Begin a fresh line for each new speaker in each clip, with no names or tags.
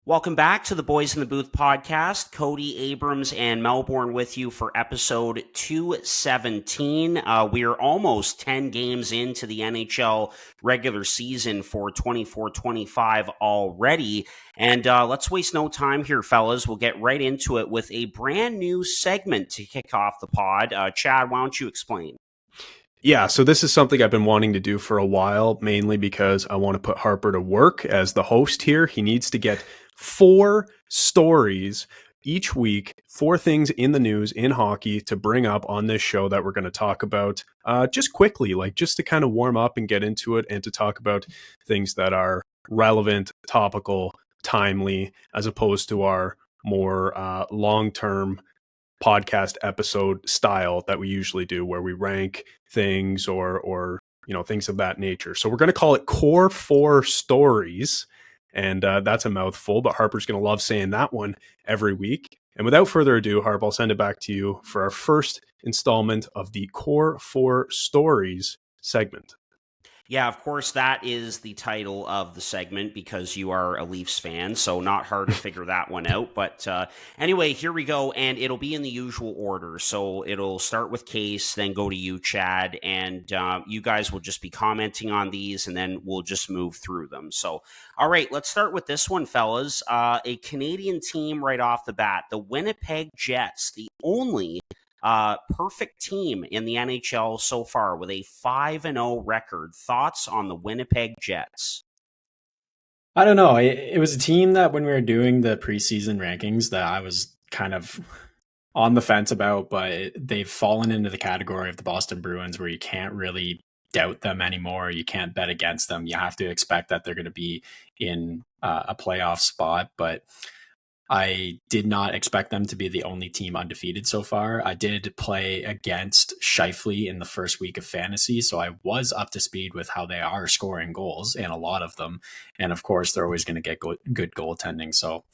Welcome back to the Boys in the Booth podcast. Cody Abrams and Melbourne with you for episode 217. We are almost 10 games into the NHL regular season for 24-25 already. And let's waste no time here, fellas. We'll get right into it with a brand new segment to kick off the pod. Chad, why don't you explain?
Yeah, so this is something I've been wanting to do for a while, mainly because I want to put Harper to work as the host here. He needs to get 4 stories each week, 4 things in the news in hockey to bring up on this show that we're going to talk about just quickly, like just to kind of warm up and get into it and to talk about things that are relevant, topical, timely, as opposed to our more long-term podcast episode style that we usually do, where we rank things or things of that nature. So we're going to call it Core 4 Stories, and that's a mouthful, but Harper's going to love saying that one every week. And without further ado, Harp, I'll send it back to you for our first installment of the Core 4 Stories segment.
Yeah, of course, that is the title of the segment because you are a Leafs fan, so not hard to figure that one out. But anyway, here we go, and it'll be in the usual order. So it'll start with Case, then go to you, Chad, and you guys will just be commenting on these, and then we'll just move through them. So, all right, let's start with this one, fellas. A Canadian team right off the bat, the Winnipeg Jets, the only perfect team in the NHL so far with a 5-0 record. Thoughts on the Winnipeg Jets?
I don't know. It was a team that when we were doing the preseason rankings that I was kind of on the fence about, but they've fallen into the category of the Boston Bruins where you can't really doubt them anymore. You can't bet against them. You have to expect that they're going to be in a playoff spot, but I did not expect them to be the only team undefeated so far. I did play against Scheifele in the first week of fantasy, so I was up to speed with how they are scoring goals, and a lot of them. And of course, they're always going to get good goaltending. So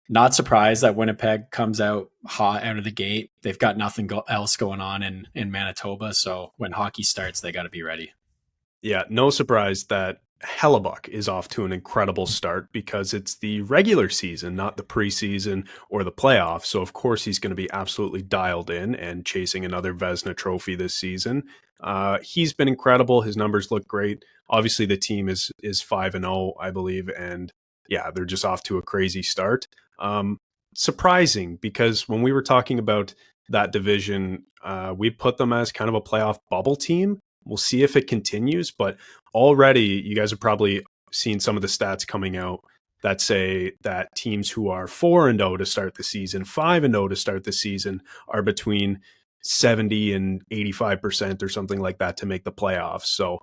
not surprised that Winnipeg comes out hot out of the gate. They've got nothing else going on in Manitoba, so when hockey starts, they got to be ready.
Yeah, no surprise that Hellebuck is off to an incredible start because it's the regular season, not the preseason or the playoffs. So, of course, he's going to be absolutely dialed in and chasing another Vezina trophy this season. He's been incredible. His numbers look great. Obviously, the team is 5-0, I believe. And yeah, they're just off to a crazy start. Surprising because when we were talking about that division, we put them as kind of a playoff bubble team. We'll see if it continues, but already you guys have probably seen some of the stats coming out that say that teams who are 4-0 to start the season, 5-0 to start the season, are between 70 and 85% or something like that to make the playoffs. So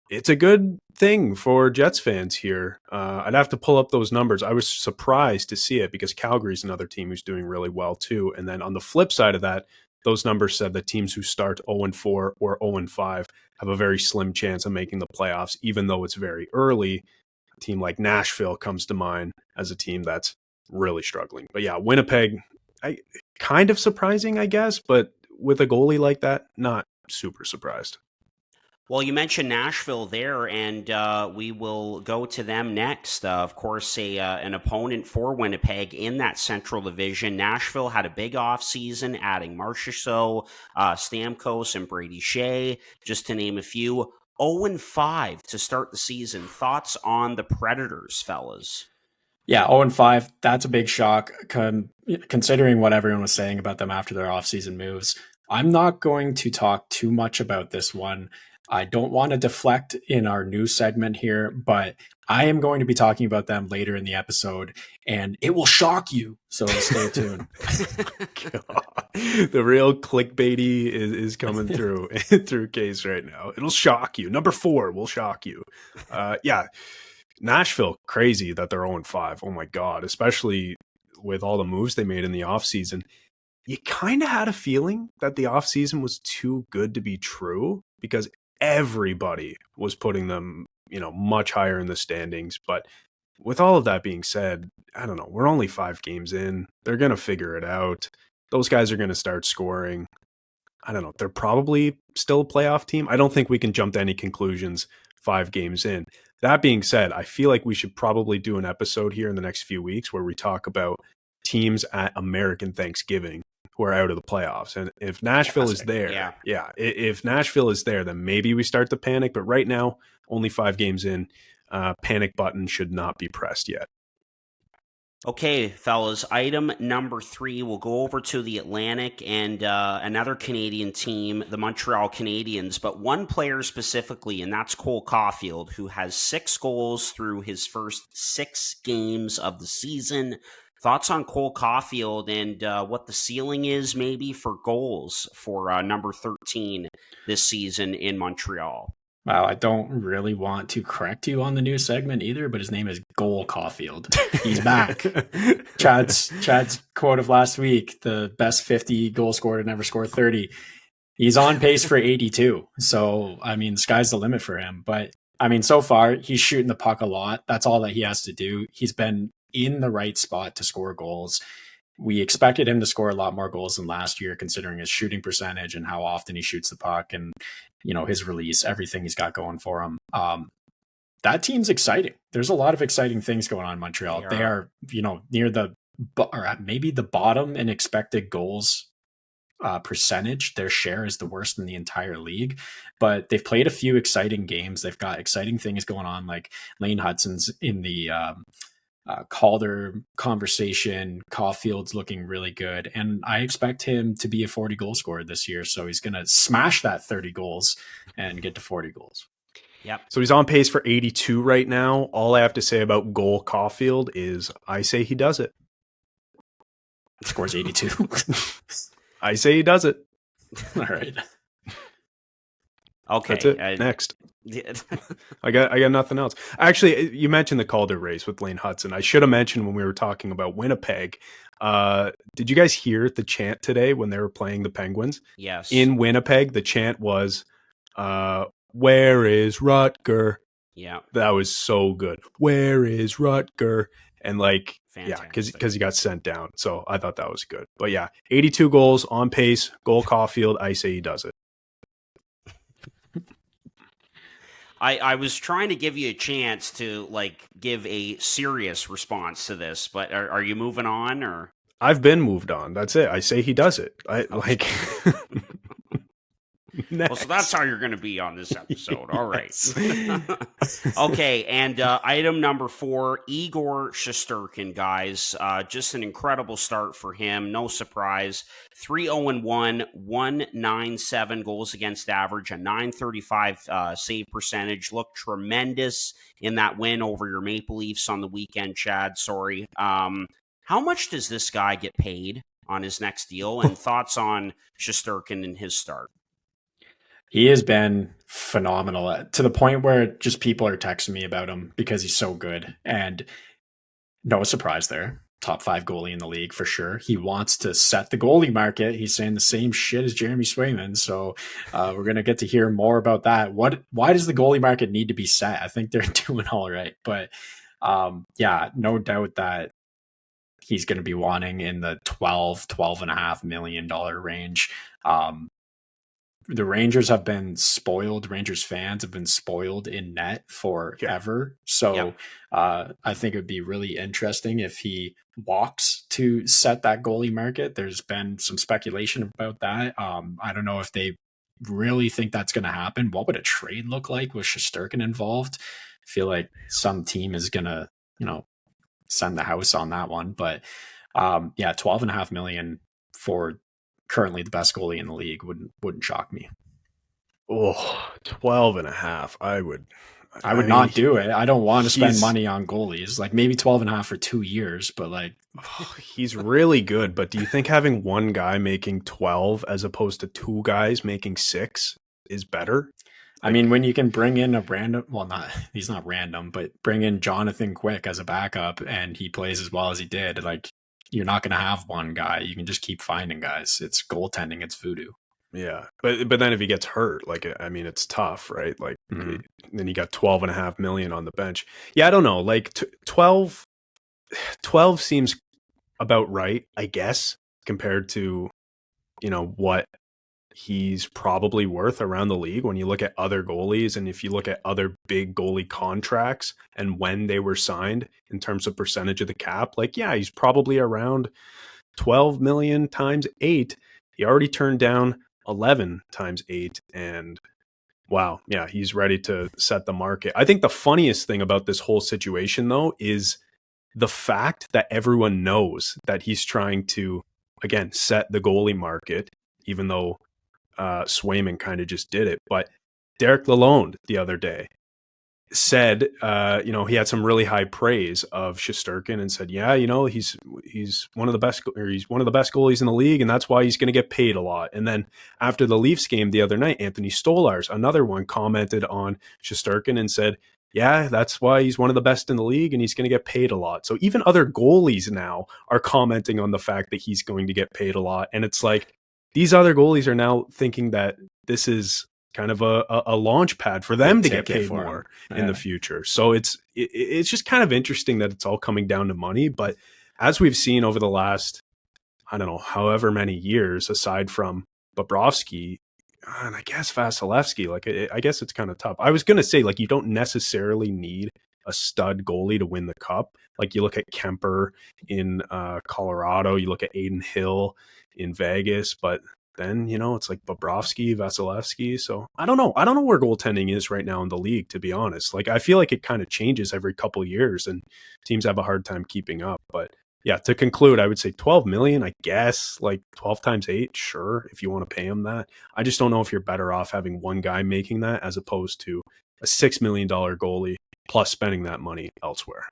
it's a good thing for Jets fans here. I'd have to pull up those numbers. I was surprised to see it because Calgary's another team who's doing really well too. And then on the flip side of that, those numbers said that teams who start 0-4 or 0-5 have a very slim chance of making the playoffs, even though it's very early. A team like Nashville comes to mind as a team that's really struggling. But yeah, Winnipeg, kind of surprising, I guess, but with a goalie like that, not super surprised.
Well, you mentioned Nashville there, and we will go to them next. Of course, an opponent for Winnipeg in that Central Division. Nashville had a big offseason, adding Marchessault, Stamkos, and Brady Shea, just to name a few. 0-5 to start the season. Thoughts on the Predators, fellas?
Yeah, 0-5, that's a big shock considering what everyone was saying about them after their offseason moves. I'm not going to talk too much about this one. I don't want to deflect in our news segment here, but I am going to be talking about them later in the episode, and it will shock you. So stay tuned.
The real clickbaity is coming through Case right now. It'll shock you. Number 4 will shock you. Yeah, Nashville, crazy that they're 0-5. Oh my God, especially with all the moves they made in the offseason. You kind of had a feeling that the offseason was too good to be true because everybody was putting them, much higher in the standings. But with all of that being said, I don't know. We're only 5 games in. They're going to figure it out. Those guys are going to start scoring. I don't know. They're probably still a playoff team. I don't think we can jump to any conclusions 5 games in. That being said, I feel like we should probably do an episode here in the next few weeks where we talk about teams at American Thanksgiving who are out of the playoffs. And if Nashville is there, if Nashville is there, then maybe we start to panic. But right now, only 5 games in, panic button should not be pressed yet.
Okay, fellas, item number 3, we'll go over to the Atlantic and another Canadian team, the Montreal Canadiens, but one player specifically, and that's Cole Caulfield, who has 6 goals through his first 6 games of the season. Thoughts on Cole Caulfield and what the ceiling is maybe for goals for number 13 this season in Montreal?
Wow, I don't really want to correct you on the new segment either, but his name is Cole Caulfield. He's back. Chad's quote of last week, the best 50 goal scorer to never score 30. He's on pace for 82. So, I mean, the sky's the limit for him. But, I mean, so far, he's shooting the puck a lot. That's all that he has to do. He's been in the right spot to score goals. We expected him to score a lot more goals than last year, considering his shooting percentage and how often he shoots the puck and, you know, his release, everything he's got going for him. That team's exciting. There's a lot of exciting things going on in Montreal. They are, you know, near the, or maybe the bottom in expected goals percentage. Their share is the worst in the entire league, but they've played a few exciting games. They've got exciting things going on, like Lane Hudson's in the Calder conversation. Caulfield's looking really good, and I expect him to be a 40 goal scorer this year. So he's going to smash that 30 goals and get to 40 goals.
Yep.
So he's on pace for 82 right now. All I have to say about Cole Caulfield is I say he does it.
Scores 82.
I say he does it.
All right.
Okay.
That's it. Next. I got nothing else. Actually, you mentioned the Calder race with Lane Hudson. I should have mentioned when we were talking about Winnipeg. Did you guys hear the chant today when they were playing the Penguins?
Yes.
In Winnipeg, the chant was, "Where is Rutger?"
Yeah.
That was so good. Where is Rutger? And like,
Fantastic.
yeah, because he got sent down. So I thought that was good. But yeah, 82 goals on pace. Cole Caulfield, I say he does it.
I was trying to give you a chance to like give a serious response to this, but are you moving on or?
I've been moved on. That's it. I say he does it. Like.
Well, so that's how you're going to be on this episode. All right.
Yes.
Okay, and item number 4, Igor Shesterkin, guys. Just an incredible start for him. No surprise. 3-0-1, 197 goals against average, a 935 save percentage. Looked tremendous in that win over your Maple Leafs on the weekend, Chad. Sorry. How much does this guy get paid on his next deal? And thoughts on Shesterkin and his start?
He has been phenomenal to the point where just people are texting me about him because he's so good. And no surprise there. Top 5 goalie in the league for sure. He wants to set the goalie market. He's saying the same shit as Jeremy Swayman. So we're going to get to hear more about that. Why does the goalie market need to be set? I think they're doing all right. But yeah, no doubt that he's going to be wanting in the $12.5 million range. The Rangers have been spoiled. Rangers fans have been spoiled in net forever. So I think it would be really interesting if he walks to set that goalie market. There's been some speculation about that. I don't know if they really think that's going to happen. What would a trade look like with Shesterkin involved? I feel like some team is going to, send the house on that one. But yeah, $12.5 million for currently the best goalie in the league wouldn't shock me.
Oh, 12.5. I would
not do it. I don't want to spend money on goalies. Like maybe 12.5 for 2 years, but like
he's really good. But do you think having one guy making 12 as opposed to 2 guys making 6 is better?
I mean, when you can bring in he's not random, but bring in Jonathan Quick as a backup and he plays as well as he did, like you're not going to have one guy. You can just keep finding guys. It's goaltending. It's voodoo.
Yeah. But then if he gets hurt, like, I mean, it's tough, right? Like then you got $12.5 million on the bench. Yeah. I don't know. Like 12 seems about right, I guess, compared to, what he's probably worth around the league when you look at other goalies, and if you look at other big goalie contracts and when they were signed in terms of percentage of the cap, like, yeah, he's probably around 12 million times 8. He already turned down 11 times 8, and wow, yeah, he's ready to set the market. I think the funniest thing about this whole situation, though, is the fact that everyone knows that he's trying to, again, set the goalie market, even though Swayman kind of just did it. But Derek Lalonde the other day said, he had some really high praise of Shesterkin and said, yeah, he's one of the best, or he's one of the best goalies in the league, and that's why he's going to get paid a lot. And then after the Leafs game the other night, Anthony Stolarz, another one, commented on Shesterkin and said, yeah, that's why he's one of the best in the league and he's going to get paid a lot. So even other goalies now are commenting on the fact that he's going to get paid a lot. And it's like, these other goalies are now thinking that this is kind of a launch pad for them to get paid more in the future. So it's just kind of interesting that it's all coming down to money. But as we've seen over the last, I don't know, however many years, aside from Bobrovsky, and I guess Vasilevsky, like, I guess it's kind of tough. I was going to say, like, you don't necessarily need a stud goalie to win the cup. Like, you look at Kemper in Colorado, you look at Aiden Hill in Vegas, but then, it's like Bobrovsky, Vasilevsky. So I don't know where goaltending is right now in the league, to be honest. Like, I feel like it kind of changes every couple of years and teams have a hard time keeping up. But yeah, to conclude, I would say 12 million, I guess, like 12 times 8, sure, if you want to pay him that. I just don't know if you're better off having one guy making that as opposed to a $6 million goalie plus spending that money elsewhere.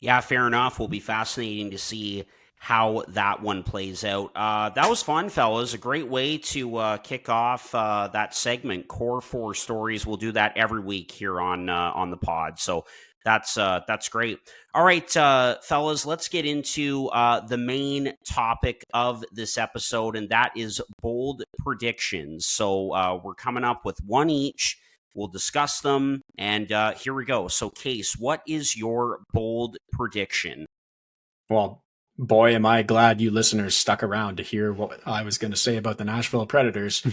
Yeah, fair enough. Will be fascinating to see how that one plays out. That was fun, fellas. A great way to kick off that segment, Core 4 Stories. We'll do that every week here on the pod. So that's great. All right, fellas, let's get into the main topic of this episode, and that is bold predictions. So we're coming up with one each. We'll discuss them, and here we go. So, Case, what is your bold prediction?
Well, boy, am I glad you listeners stuck around to hear what I was going to say about the Nashville Predators.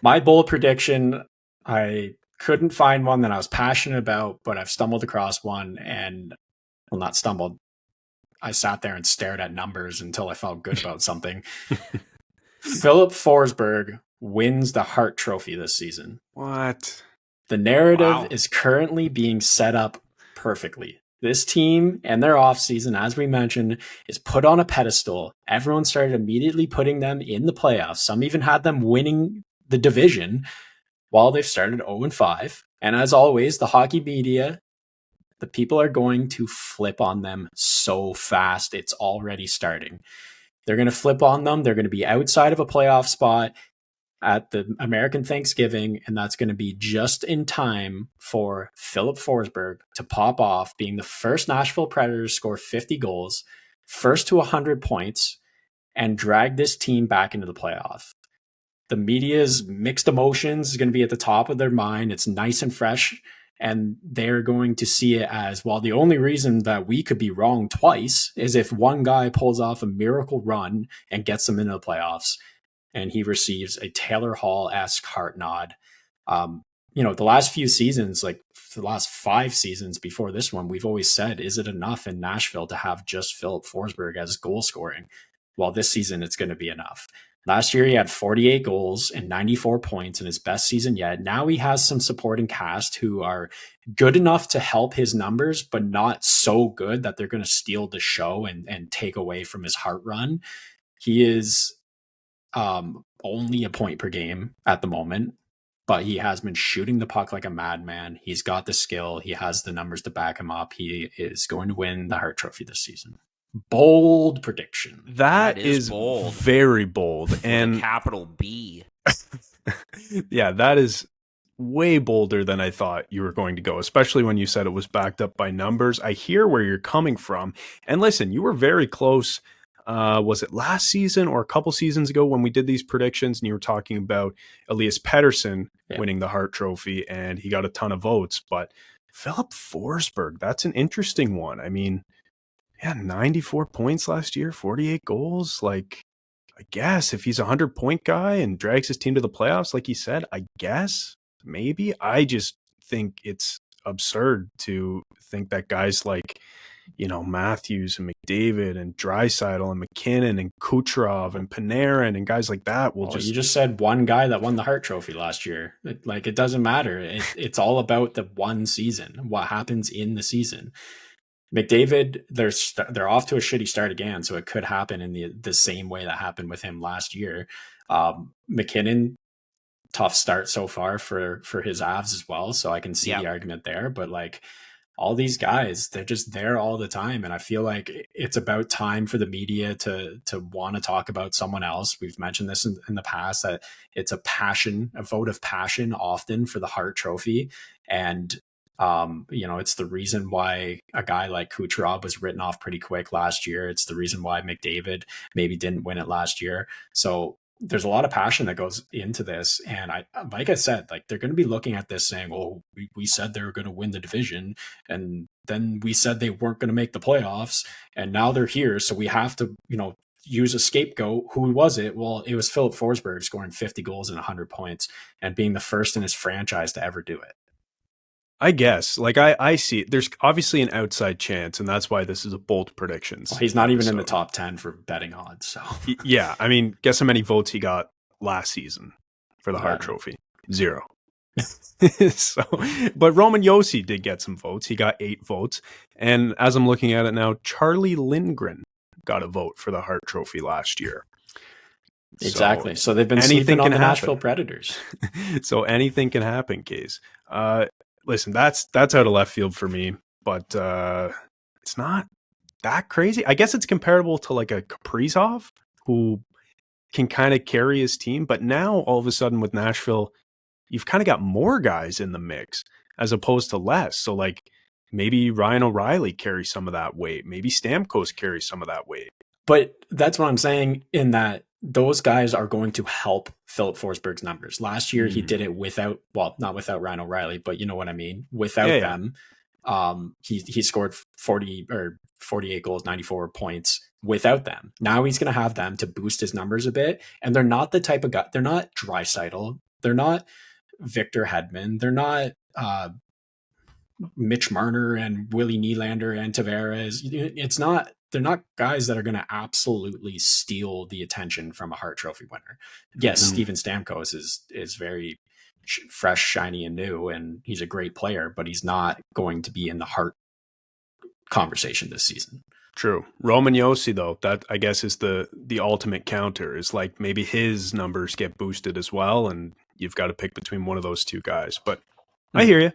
My bold prediction, I couldn't find one that I was passionate about, but I've stumbled across one and, well, not stumbled. I sat there and stared at numbers until I felt good about something. Philip Forsberg wins the Hart Trophy this season.
What?
The narrative is currently being set up perfectly. This team and their offseason, as we mentioned, is put on a pedestal. Everyone started immediately putting them in the playoffs. Some even had them winning the division while they've started 0-5. And as always, the hockey media, the people are going to flip on them so fast. It's already starting. They're going to flip on them. They're going to be outside of a playoff spot at the American Thanksgiving, and that's going to be just in time for Philip Forsberg to pop off, being the first Nashville Predators to score 50 goals, first to 100 points, and drag this team back into the playoff. The media's mixed emotions is going to be at the top of their mind. It's nice and fresh, and they're going to see it as, well, the only reason that we could be wrong twice is if one guy pulls off a miracle run and gets them into the playoffs, and he receives a Taylor Hall-esque Hart nod. The last few seasons, like the last 5 seasons before this one, we've always said, is it enough in Nashville to have just Philip Forsberg as goal scoring? Well, this season, it's going to be enough. Last year, he had 48 goals and 94 points in his best season yet. Now he has some supporting cast who are good enough to help his numbers, but not so good that they're going to steal the show and take away from his Hart run. He is only a point per game at the moment, but he has been shooting the puck like a madman. He's got the skill. He has the numbers to back him up. He is going to win the Hart Trophy this season. Bold prediction.
That is bold. Very bold. And
capital B.
Yeah, that is way bolder than I thought you were going to go, especially when you said it was backed up by numbers. I hear where you're coming from. And listen, you were very close. Was it last season or a couple seasons ago when we did these predictions and you were talking about Elias Pettersson winning the Hart Trophy and he got a ton of votes, but Philip Forsberg, that's an interesting one. I mean, 94 points last year, 48 goals. Like, I guess if he's a 100-point guy and drags his team to the playoffs, like he said, I guess maybe. I just think it's absurd to think that guys like, Matthews and McDavid and Draisaitl and McKinnon and Kucherov and Panarin and guys like that will
You just said one guy that won the Hart Trophy last year. It doesn't matter. It's all about the one season. What happens in the season? McDavid, they're off to a shitty start again, so it could happen in the same way that happened with him last year. McKinnon, tough start so far for his Avs as well, so I can see the argument there. But like all these guys, they're just there all the time, and I feel like it's about time for the media to want to talk about someone else. We've mentioned this in the past that it's a vote of passion often for the Hart Trophy, and it's the reason why a guy like Kucherov was written off pretty quick last year. It's the reason why McDavid maybe didn't win it last year. So there's a lot of passion that goes into this. And like I said, like they're going to be looking at this saying, oh, we said they were going to win the division. And then we said they weren't going to make the playoffs. And now they're here. So we have to, use a scapegoat. Who was it? Well, it was Philip Forsberg scoring 50 goals and 100 points and being the first in his franchise to ever do it.
I guess. Like I see it. There's obviously an outside chance, and that's why this is a bold predictions.
Well, he's not even in the top 10 for betting odds. So
yeah, I mean, guess how many votes he got last season for the Hart Trophy? 0. So, but Roman Josi did get some votes. He got 8 votes, and as I'm looking at it now, Charlie Lindgren got a vote for the Hart Trophy last year.
Exactly. So they've been sleeping on the Nashville Predators.
So anything can happen, Case. Listen, that's out of left field for me, but it's not that crazy. I guess it's comparable to like a Kaprizov who can kind of carry his team, but now all of a sudden with Nashville, you've kind of got more guys in the mix as opposed to less. So like maybe Ryan O'Reilly carries some of that weight. Maybe Stamkos carries some of that weight.
But that's what I'm saying in that those guys are going to help Philip Forsberg's numbers. Last year, he did it not without Ryan O'Reilly, but you know what I mean? Without them, he scored 40 or 48 goals, 94 points without them. Now he's going to have them to boost his numbers a bit. And they're not the type of guy. They're not Draisaitl. They're not Victor Hedman. They're not Mitch Marner and Willie Nylander and Tavares. They're not guys that are going to absolutely steal the attention from a Hart Trophy winner. Yes, Steven Stamkos is very fresh, shiny, and new, and he's a great player, but he's not going to be in the Hart conversation this season.
True. Roman Josi, though, that I guess is the ultimate counter. Is like maybe his numbers get boosted as well, and you've got to pick between one of those two guys. But I hear you.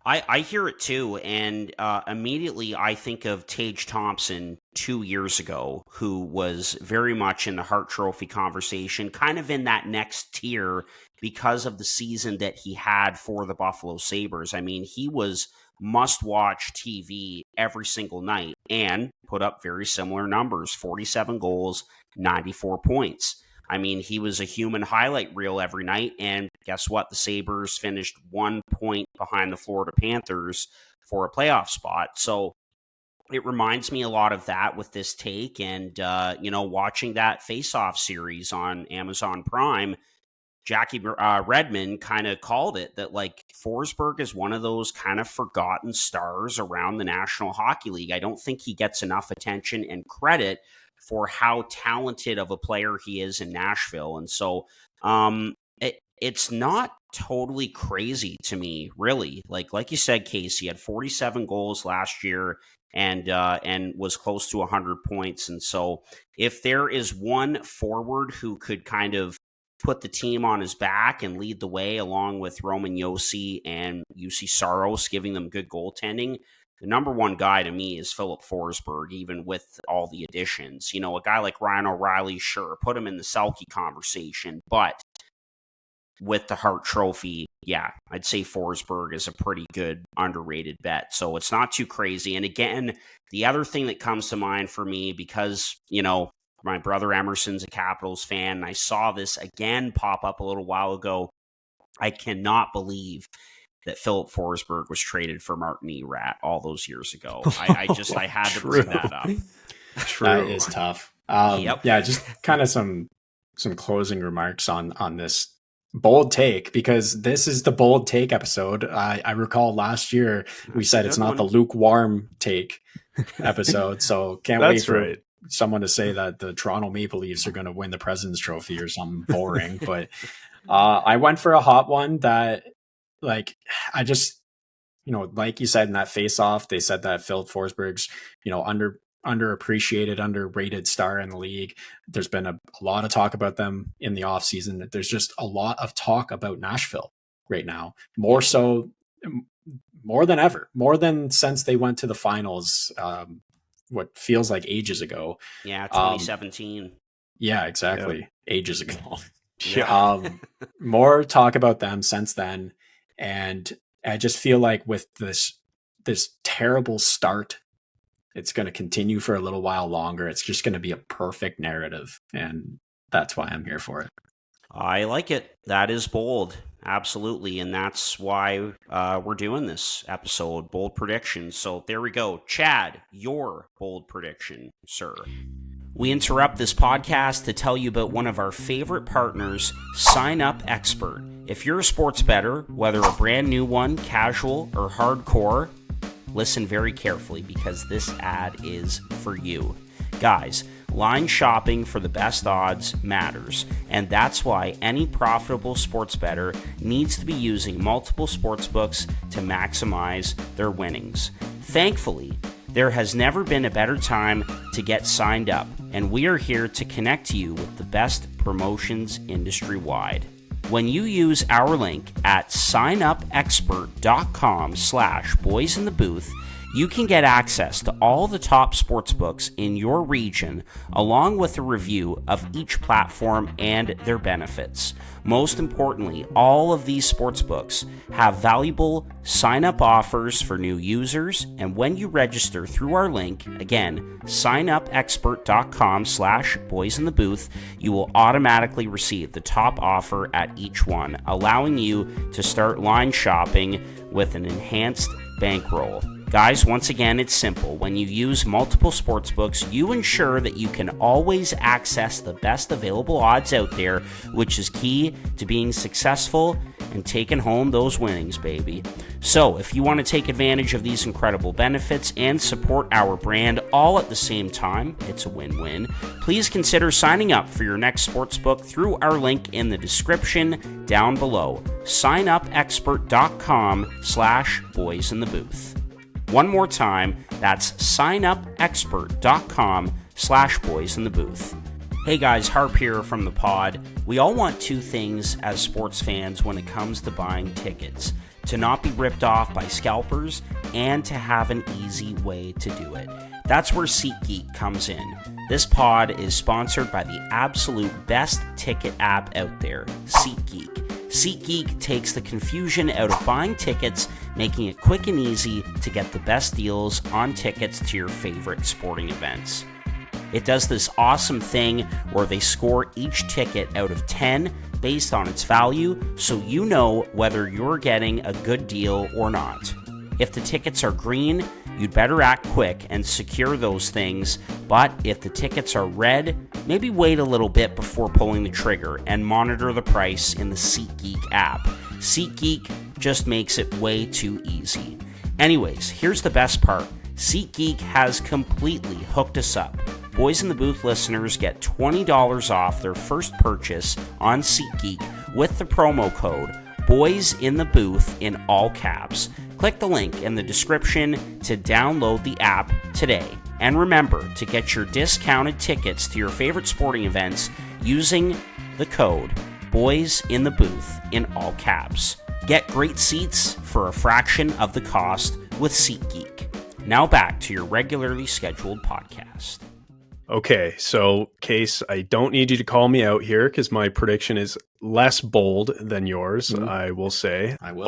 I hear it too, and immediately I think of Tage Thompson 2 years ago, who was very much in the Hart Trophy conversation, kind of in that next tier because of the season that he had for the Buffalo Sabres. I mean, he was must-watch TV every single night and put up very similar numbers, 47 goals, 94 points. I mean, he was a human highlight reel every night, and guess what? The Sabres finished 1 point behind the Florida Panthers for a playoff spot. So it reminds me a lot of that with this take, and, watching that face-off series on Amazon Prime, Jackie Redmond kind of called it that, like, Forsberg is one of those kind of forgotten stars around the National Hockey League. I don't think he gets enough attention and credit for how talented of a player he is in Nashville. And so it's not totally crazy to me, really. Like you said, Casey had 47 goals last year and was close to 100 points. And so if there is one forward who could kind of put the team on his back and lead the way along with Roman Josi and UC Saros, giving them good goaltending, the number one guy to me is Philip Forsberg, even with all the additions. You know, a guy like Ryan O'Reilly, sure, put him in the Selke conversation, but with the Hart Trophy, yeah, I'd say Forsberg is a pretty good underrated bet. So it's not too crazy. And again, the other thing that comes to mind for me, because, my brother Emerson's a Capitals fan, and I saw this again pop up a little while ago. I cannot believe that Philip Forsberg was traded for Martin Erat all those years ago. I had to bring that up.
True. That is tough.
Yep.
Yeah, just kind of some closing remarks on this bold take, because this is the bold take episode. I recall last year we
That's a
said it's
good
not the
one.
lukewarm take episode, so can't wait
That's
for
right.
someone to say that the Toronto Maple Leafs are going to win the President's Trophy or something boring. But I went for a hot one that, like, I just, like you said in that face off, they said that Phil Forsberg's, underappreciated, underrated star in the league. There's been a lot of talk about them in the offseason. There's just a lot of talk about Nashville right now, more
Yep.
so, more than ever, more than since they went to the finals, what feels like ages ago.
Yeah,
Um,
2017.
yeah,
Yeah.
exactly. Ages ago.
Yeah.
Yeah.
More talk about them since then. And I just feel like with this terrible start, it's going to continue for a little while longer. It's just going to be a perfect narrative, and that's why I'm here for it.
I like it. That is bold. Absolutely. And that's why we're doing this episode, bold predictions. So there we go. Chad, your bold prediction, sir. We interrupt this podcast to tell you about one of our favorite partners, Sign Up Expert. If you're a sports bettor, whether a brand new one, casual, or hardcore, listen very carefully because this ad is for you. Guys, line shopping for the best odds matters, and that's why any profitable sports bettor needs to be using multiple sports books to maximize their winnings. Thankfully, there has never been a better time to get signed up, and we are here to connect you with the best promotions industry-wide. When you use our link at signupexpert.com/boysinthebooth, you can get access to all the top sportsbooks in your region, along with a review of each platform and their benefits. Most importantly, all of these sportsbooks have valuable sign-up offers for new users, and when you register through our link, again, signupexpert.com/boysinthebooth, you will automatically receive the top offer at each one, allowing you to start line shopping with an enhanced bankroll. Guys, once again, it's simple. When you use multiple sportsbooks, you ensure that you can always access the best available odds out there, which is key to being successful and taking home those winnings, baby. So, if you want to take advantage of these incredible benefits and support our brand all at the same time, it's a win-win. Please consider signing up for your next sportsbook through our link in the description down below. signupexpert.com/boysinthebooth. One more time, that's signupexpert.com/boysinthebooth. Hey guys, Harp here from the pod. We all want two things as sports fans when it comes to buying tickets: to not be ripped off by scalpers and to have an easy way to do it. That's where SeatGeek comes in. This pod is sponsored by the absolute best ticket app out there, SeatGeek. SeatGeek takes the confusion out of buying tickets, making it quick and easy to get the best deals on tickets to your favorite sporting events. It does this awesome thing where they score each ticket out of 10 based on its value, so you know whether you're getting a good deal or not. If the tickets are green, you'd better act quick and secure those things, but if the tickets are red, maybe wait a little bit before pulling the trigger and monitor the price in the SeatGeek app. SeatGeek just makes it way too easy. Anyways, here's the best part. SeatGeek has completely hooked us up. Boys in the Booth listeners get $20 off their first purchase on SeatGeek with the promo code Boys in the Booth in all caps. Click the link in the description to download the app today. And remember to get your discounted tickets to your favorite sporting events using the code Boys in the Booth in all caps. Get great seats for a fraction of the cost with SeatGeek. Now back to your regularly scheduled podcast.
Okay, so Case, I don't need you to call me out here because my prediction is less bold than yours, I will say.
I will.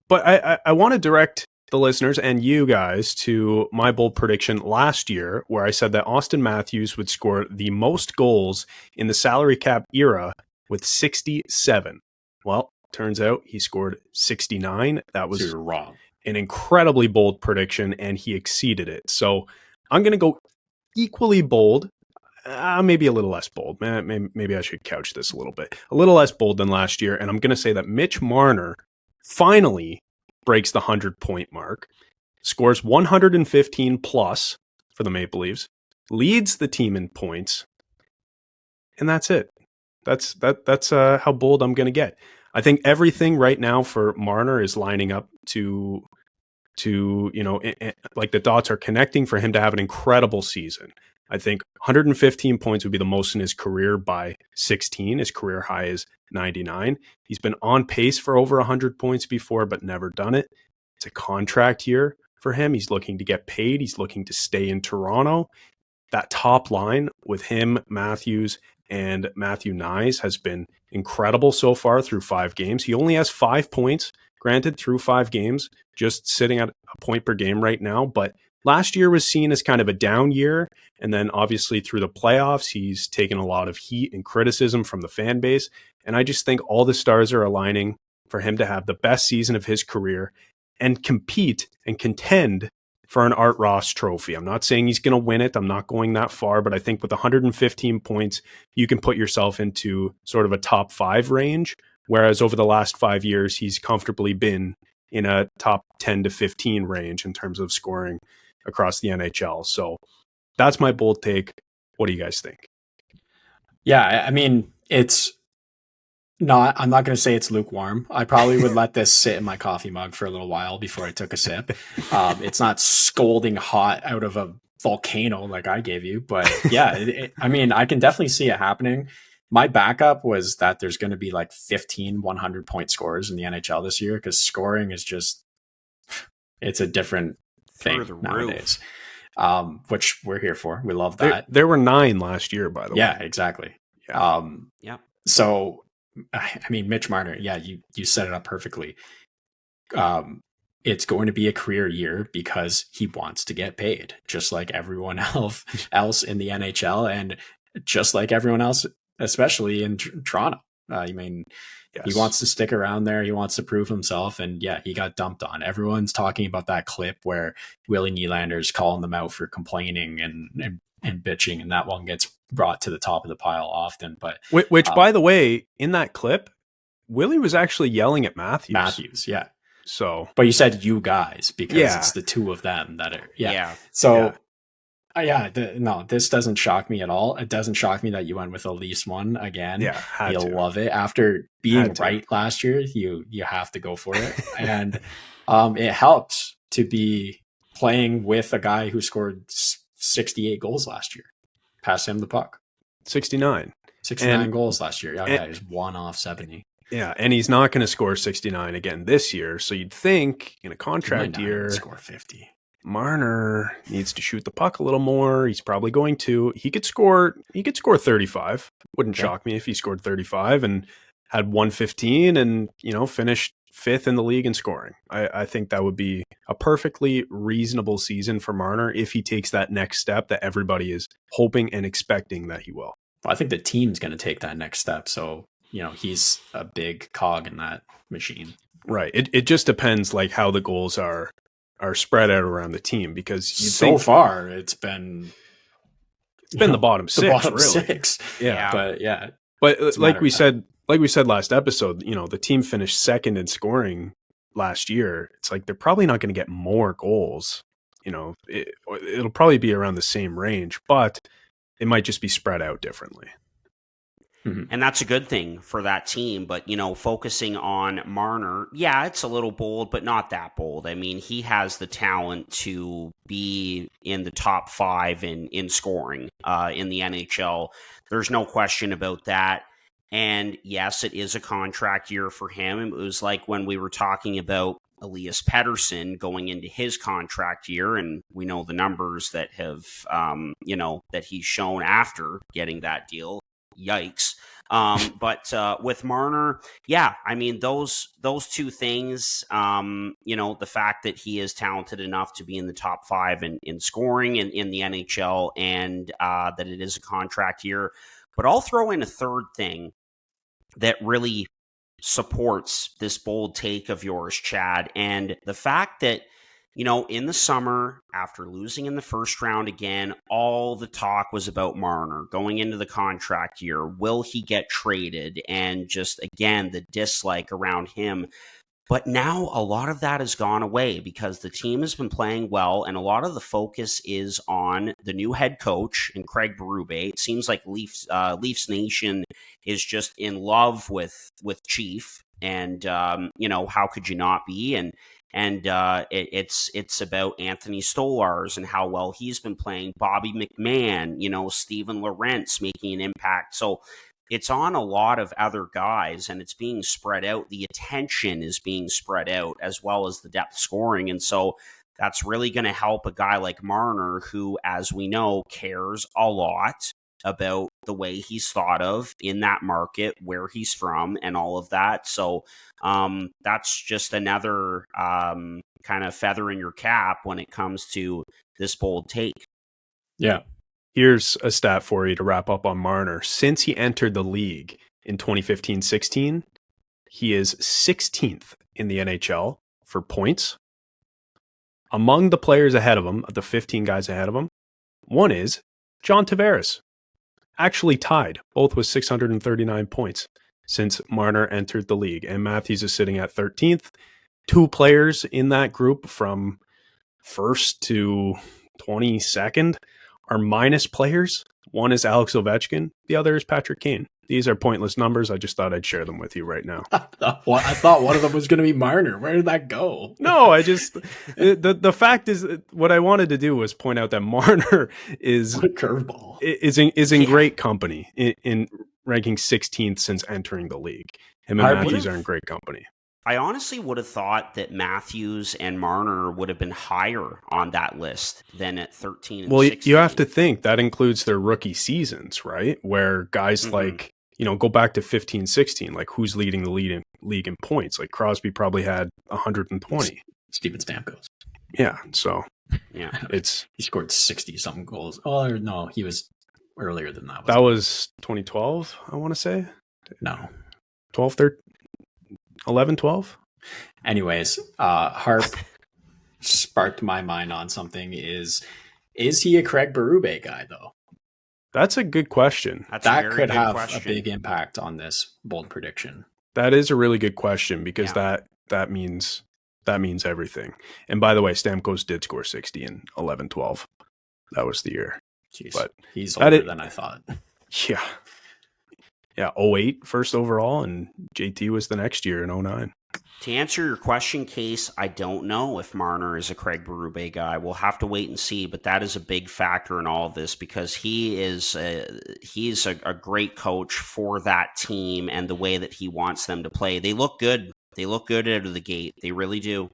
But I want to direct the listeners and you guys to my bold prediction last year, where I said that Austin Matthews would score the most goals in the salary cap era with 67. Well, turns out he scored 69. That was
So you're wrong.
an incredibly bold prediction, and he exceeded it. So I'm going to go equally bold. Maybe a little less bold. Maybe I should couch this a little bit. A little less bold than last year. And I'm going to say that Mitch Marner finally breaks the 100-point mark, scores 115 plus for the Maple Leafs, leads the team in points, and that's it. That's how bold I'm going to get. I think everything right now for Marner is lining up to like the dots are connecting for him to have an incredible season. I think 115 points would be the most in his career by 16. His career high is 99. He's been on pace for over 100 points before, but never done it. It's a contract year for him. He's looking to get paid. He's looking to stay in Toronto. That top line with him, Matthews, and Matthew Nyes has been incredible so far through 5 games. He only has 5 points, granted, through 5 games, just sitting at a point per game right now. But last year was seen as kind of a down year. And then obviously through the playoffs, he's taken a lot of heat and criticism from the fan base. And I just think all the stars are aligning for him to have the best season of his career and compete and contend for an Art Ross trophy. I'm not saying he's going to win it. I'm not going that far, but I think with 115 points, you can put yourself into sort of a top 5 range. Whereas over the last 5 years, he's comfortably been in a top 10 to 15 range in terms of scoring across the NHL. So that's my bold take. What do you guys think?
Yeah, I mean, I'm not going to say it's lukewarm. I probably would let this sit in my coffee mug for a little while before I took a sip. It's not scalding hot out of a volcano like I gave you, but yeah, I mean, I can definitely see it happening. My backup was that there's going to be like 15 100-point scorers in the NHL this year because scoring is just, it's a different thing nowadays, which we're here for. We love that.
There were 9 last year, by the way.
Yeah, exactly.
Yeah.
So, I mean, Mitch Marner, yeah, you set it up perfectly. It's going to be a career year because he wants to get paid, just like everyone else in the NHL, and just like everyone else, especially in Toronto. I mean, yes. He wants to stick around there. He wants to prove himself, and yeah, he got dumped on. Everyone's talking about that clip where Willie Nylander's calling them out for complaining and bitching, and that one gets brought to the top of the pile often. But
which by the way, in that clip, Willie was actually yelling at Matthews.
Yeah.
So,
but you said you guys because it's the two of them that are So no, this doesn't shock me at all. It doesn't shock me that you went with a Leafs one again.
Yeah,
you'll love it after being right last year. You have to go for it, and it helps to be playing with a guy who scored 68 goals last year. Pass him the puck.
69
goals last year. Yeah, he's 1 off 70.
Yeah, and he's not going to score 69 again this year. So you'd think in a contract year,
score 50.
Marner needs to shoot the puck a little more. He's probably going to. He could score 35. Wouldn't shock me if he scored 35 and had 115 and, finished 5th in the league in scoring. I think that would be a perfectly reasonable season for Marner if he takes that next step that everybody is hoping and expecting that he will.
Well, I think the team's going to take that next step. So, he's a big cog in that machine.
Right. It just depends like how the goals are spread out around the team because
so far it's been
the bottom 6.
The bottom
really.
6.
Yeah.
But
like we said last episode, the team finished 2nd in scoring last year. It's like they're probably not going to get more goals. It'll probably be around the same range, but it might just be spread out differently.
Mm-hmm. And that's a good thing for that team. But, focusing on Marner, yeah, it's a little bold, but not that bold. I mean, he has the talent to be in the top 5 in scoring in the NHL. There's no question about that. And yes, it is a contract year for him. It was like when we were talking about Elias Pettersson going into his contract year, and we know the numbers that have, that he's shown after getting that deal. Yikes. But with Marner, yeah, I mean, those two things, the fact that he is talented enough to be in the top 5 in scoring in the NHL and that it is a contract year. But I'll throw in a third thing that really supports this bold take of yours, Chad, and the fact that In the summer, after losing in the first round again, all the talk was about Marner going into the contract year. Will he get traded? And just, again, the dislike around him. But now a lot of that has gone away because the team has been playing well, and a lot of the focus is on the new head coach and Craig Berube. It seems like Leafs Nation is just in love with Chief, and how could you not be? It's about Anthony Stolarz and how well he's been playing. Bobby McMahon, Steven Lorentz making an impact. So it's on a lot of other guys, and it's being spread out. The attention is being spread out as well as the depth scoring. And so that's really going to help a guy like Marner, who, as we know, cares a lot about the way he's thought of in that market, where he's from, and all of that. So that's just another kind of feather in your cap when it comes to this bold take.
Yeah.
Here's a stat for you to wrap up on Marner. Since he entered the league in 2015-16, he is 16th in the NHL for points. Among the players ahead of him, the 15 guys ahead of him, one is John Tavares. Actually tied, both with 639 points since Marner entered the league. And Matthews is sitting at 13th. Two players in that group from 1st to 22nd are minus players. One is Alex Ovechkin. The other is Patrick Kane. These are pointless numbers. I just thought I'd share them with you right now.
I thought one of them was going to be Marner. Where did that go?
No, the fact is, what I wanted to do was point out that Marner is
what a curveball.
Is in great company in ranking 16th since entering the league. Him and Matthews are in great company.
I honestly would have thought that Matthews and Marner would have been higher on that list than at 13 and 16.
You have to think that includes their rookie seasons, right? Where guys like, go back to 15-16, like who's leading the league in points? Like Crosby probably had 120.
Steven Stamkos.
Yeah, so
yeah,
he scored 60-something goals. Oh, no, he was earlier than that.
That was 2012, I want to say.
No.
12, 13. 11, 12?
Anyways, Harp sparked my mind on something. Is he a Craig Berube guy, though?
That's a good question.
That could have a big impact on this bold prediction.
That is a really good question because that means everything. And by the way, Stamkos did score 60 in 11-12. That was the year.
Jeez,
but
he's older than I thought.
Yeah. Yeah, 08 first overall, and JT was the next year in 09.
To answer your question, Case, I don't know if Marner is a Craig Berube guy. We'll have to wait and see, but that is a big factor in all of this because he's a great coach for that team and the way that he wants them to play. They look good. They look good out of the gate. They really do.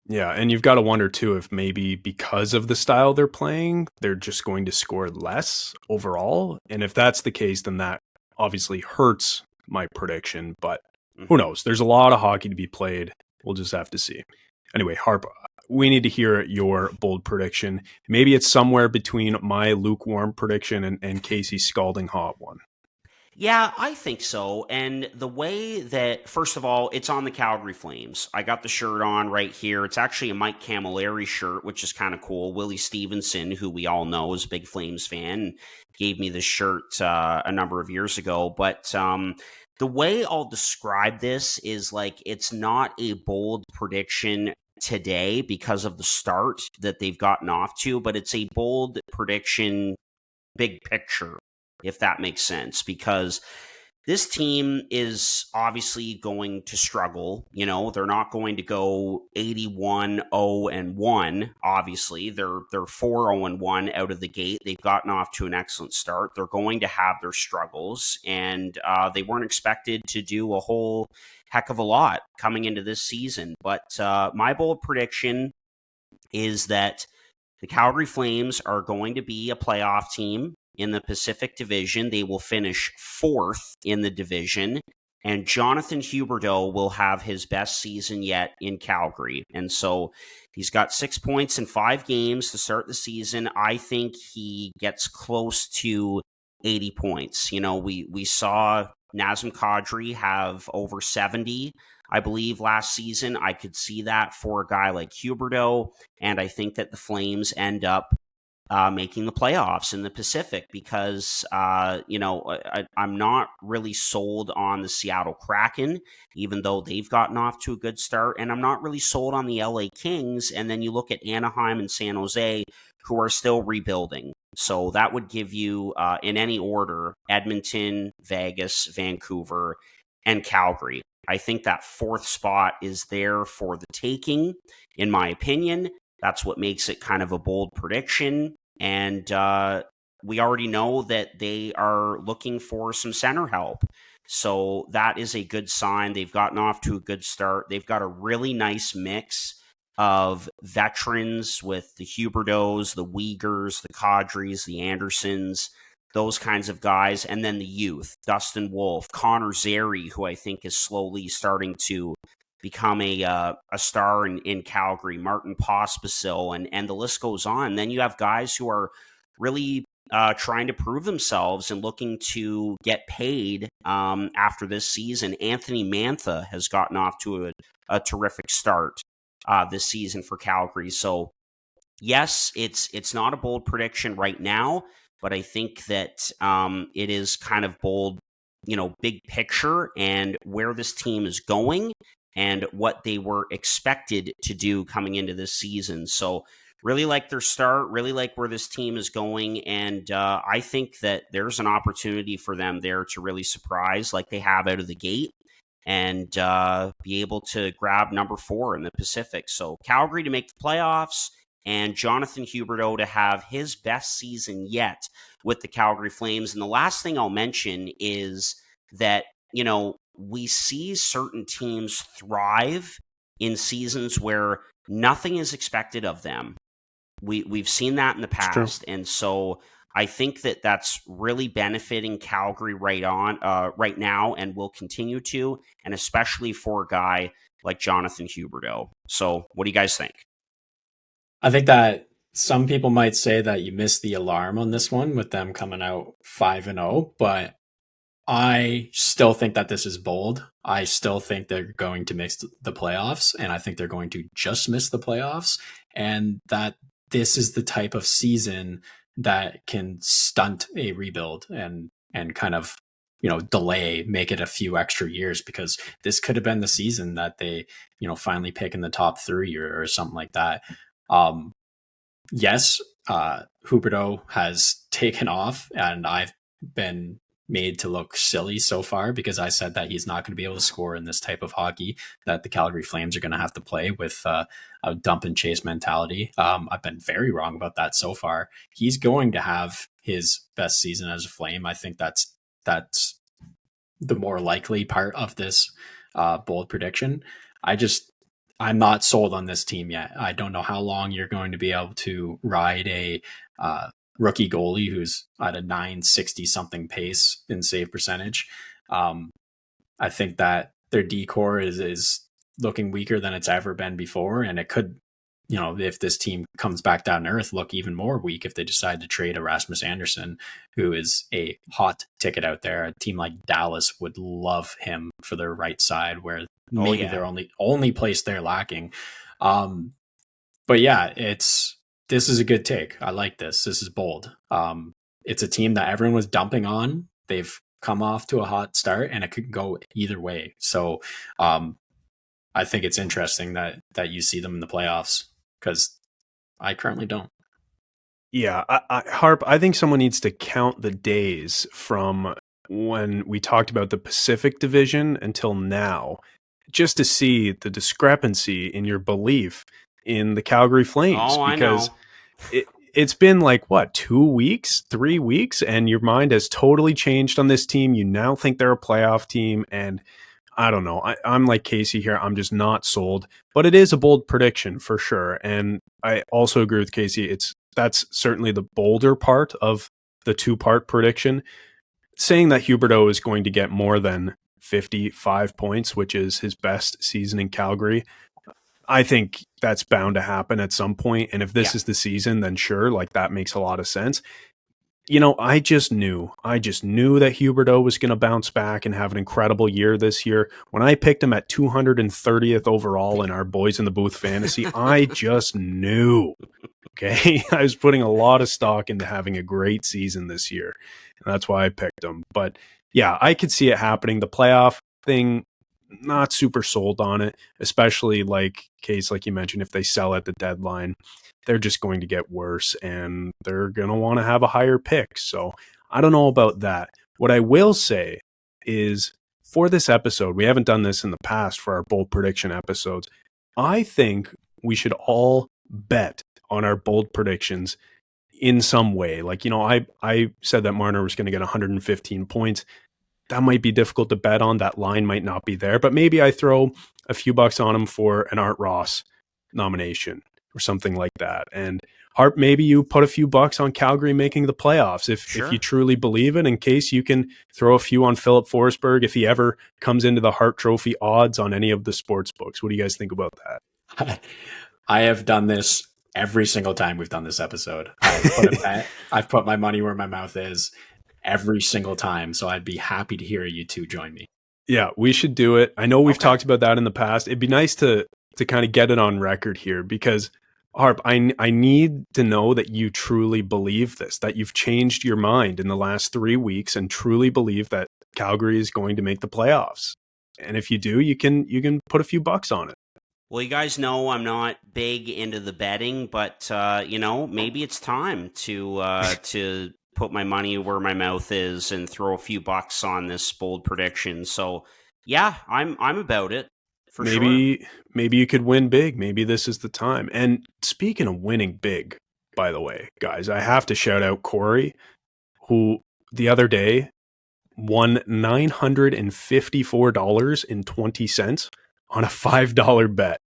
Yeah, and you've got to wonder, too, if maybe because of the style they're playing, they're just going to score less overall. And if that's the case, then that obviously hurts my prediction, but who knows? There's a lot of hockey to be played. We'll just have to see. Anyway, Harp, we need to hear your bold prediction. Maybe it's somewhere between my lukewarm prediction and Casey's scalding hot one.
Yeah, I think so. And the way that, first of all, it's on the Calgary Flames. I got the shirt on right here. It's actually a Mike Camilleri shirt, which is kind of cool. Willie Stevenson, who we all know is a big Flames fan, gave me this shirt a number of years ago. But the way I'll describe this is like it's not a bold prediction today because of the start that they've gotten off to, but it's a bold prediction, big picture, if that makes sense, because this team is obviously going to struggle. They're not going to go 81-0-1. Obviously, they're 4-0-1 out of the gate. They've gotten off to an excellent start. They're going to have their struggles, and they weren't expected to do a whole heck of a lot coming into this season. But my bold prediction is that the Calgary Flames are going to be a playoff team in the Pacific Division. They will finish 4th in the division, and Jonathan Huberdeau will have his best season yet in Calgary. And so he's got 6 points in 5 games to start the season. I think he gets close to 80 points. We saw Nazem Kadri have over 70 I believe last season. I could see that for a guy like Huberdeau, and I think that the Flames end up making the playoffs in the Pacific because, I'm not really sold on the Seattle Kraken, even though they've gotten off to a good start. And I'm not really sold on the LA Kings. And then you look at Anaheim and San Jose, who are still rebuilding. So that would give you, in any order, Edmonton, Vegas, Vancouver, and Calgary. I think that fourth spot is there for the taking, in my opinion. That's what makes it kind of a bold prediction. And we already know that they are looking for some center help. So that is a good sign. They've gotten off to a good start. They've got a really nice mix of veterans with the Huberdeaus, the Uyghurs, the Kadris, the Andersons, those kinds of guys. And then the youth, Dustin Wolf, Connor Zary, who I think is slowly starting to become a star in Calgary, Martin Pospisil, and the list goes on. Then you have guys who are really trying to prove themselves and looking to get paid after this season. Anthony Mantha has gotten off to a terrific start this season for Calgary. So yes, it's not a bold prediction right now, but I think that it is kind of bold, big picture and where this team is going and what they were expected to do coming into this season. So really like their start, really like where this team is going. And I think that there's an opportunity for them there to really surprise like they have out of the gate and be able to grab number 4 in the Pacific. So Calgary to make the playoffs and Jonathan Huberdeau to have his best season yet with the Calgary Flames. And the last thing I'll mention is that, we see certain teams thrive in seasons where nothing is expected of them. We've seen that in the past. And so I think that that's really benefiting Calgary right now and will continue to, and especially for a guy like Jonathan Huberdeau. So what do you guys think?
I think that some people might say that you missed the alarm on this one with them coming out 5-0, but I still think that this is bold. I still think they're going to miss the playoffs, and I think they're going to just miss the playoffs, and that this is the type of season that can stunt a rebuild and kind of delay, make it a few extra years, because this could have been the season that they finally pick in the top 3 or something like that. Yes, Huberdeau has taken off, and I've been made to look silly so far because I said that he's not going to be able to score in this type of hockey that the Calgary Flames are going to have to play with a dump and chase mentality. I've been very wrong about that so far. He's going to have his best season as a Flame. I think that's the more likely part of this bold prediction. I'm not sold on this team yet. I don't know how long you're going to be able to ride a rookie goalie who's at a 960 something pace in save percentage. I think that their decor is looking weaker than it's ever been before, and it could, if this team comes back down to earth, look even more weak if they decide to trade Erasmus Anderson, who is a hot ticket out there. A team like Dallas would love him for their right side, where maybe they're only place they're lacking. But yeah, this is a good take. I like this. This is bold. It's a team that everyone was dumping on. They've come off to a hot start, and it could go either way. So I think it's interesting that you see them in the playoffs, because I currently don't.
Yeah, Harp, I think someone needs to count the days from when we talked about the Pacific Division until now, just to see the discrepancy in your belief in the Calgary Flames.
Oh,
because
I know.
It's been like, 2 weeks, 3 weeks, and your mind has totally changed on this team. You now think they're a playoff team, and I don't know. I'm like Casey here. I'm just not sold, but it is a bold prediction for sure. And I also agree with Casey. That's certainly the bolder part of the 2-part prediction. Saying that Huberdeau is going to get more than 55 points, which is his best season in Calgary, I think that's bound to happen at some point. And if this is the season, then sure, like that makes a lot of sense. I just knew that Huberdeau was going to bounce back and have an incredible year this year. When I picked him at 230th overall in our Boys in the Booth fantasy, I just knew. Okay. I was putting a lot of stock into having a great season this year. And that's why I picked him. But yeah, I could see it happening. The playoff thing, not super sold on it, especially case like you mentioned, if they sell at the deadline, they're just going to get worse and they're going to want to have a higher pick. So I don't know about that. What I will say is for this episode, we haven't done this in the past for our bold prediction episodes. I think we should all bet on our bold predictions in some way. I said that Marner was going to get 115 points. That might be difficult to bet on. That line might not be there, but maybe I throw a few bucks on him for an Art Ross nomination or something like that. And Harp, maybe you put a few bucks on Calgary making the playoffs if you truly believe it. In case you can throw a few on Philip Forsberg if he ever comes into the Hart Trophy odds on any of the sports books. What do you guys think about that?
I have done this every single time we've done this episode. I've put my money where my mouth is every single time. So I'd be happy to hear you two join me.
Yeah, we should do it. I know we've talked about that in the past. It'd be nice to kind of get it on record here because Harp, I need to know that you truly believe this, that you've changed your mind in the last 3 weeks and truly believe that Calgary is going to make the playoffs. And if you do, you can put a few bucks on it.
Well, you guys know I'm not big into the betting, but maybe it's time to put my money where my mouth is and throw a few bucks on this bold prediction. So, yeah, I'm about it for sure.
Maybe you could win big. Maybe this is the time. And speaking of winning big, by the way, guys, I have to shout out Corey, who the other day won $954.20 on a $5 bet,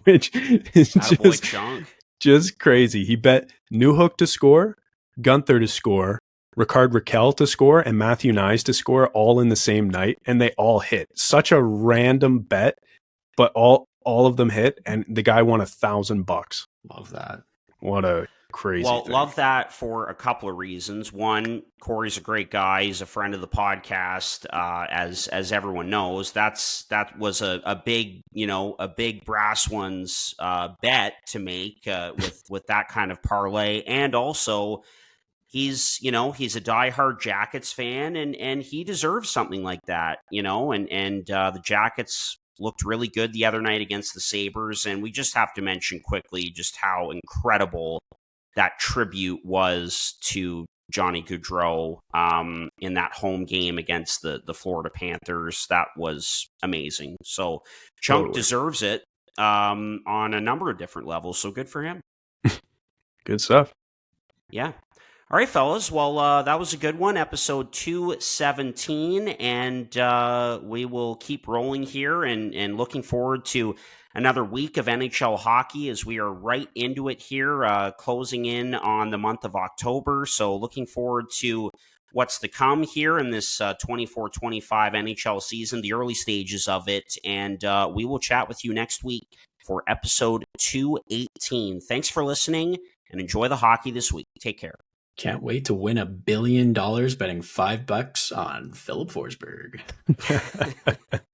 which is just crazy. He bet Newhook to score, Gunther to score, Ricard Raquel to score, and Matthew Nyes to score all in the same night, and they all hit. Such a random bet, but all of them hit, and the guy won $1,000.
Love that.
What a crazy thing.
Love that for a couple of reasons. One, Corey's a great guy. He's a friend of the podcast, as everyone knows. That was a big brass ones bet to make with that kind of parlay, and also he's a diehard Jackets fan, and he deserves something like that, and the Jackets looked really good the other night against the Sabres, and we just have to mention quickly just how incredible that tribute was to Johnny Gaudreau in that home game against the Florida Panthers. That was amazing. So Chunk deserves it on a number of different levels, so good for him.
Good stuff.
Yeah. All right, fellas. Well, that was a good one, episode 217, and we will keep rolling here and looking forward to another week of NHL hockey as we are right into it here, closing in on the month of October. So looking forward to what's to come here in this 24-25 NHL season, the early stages of it, and we will chat with you next week for episode 218. Thanks for listening, and enjoy the hockey this week. Take care.
Can't wait to win $1 billion betting $5 on Philip Forsberg.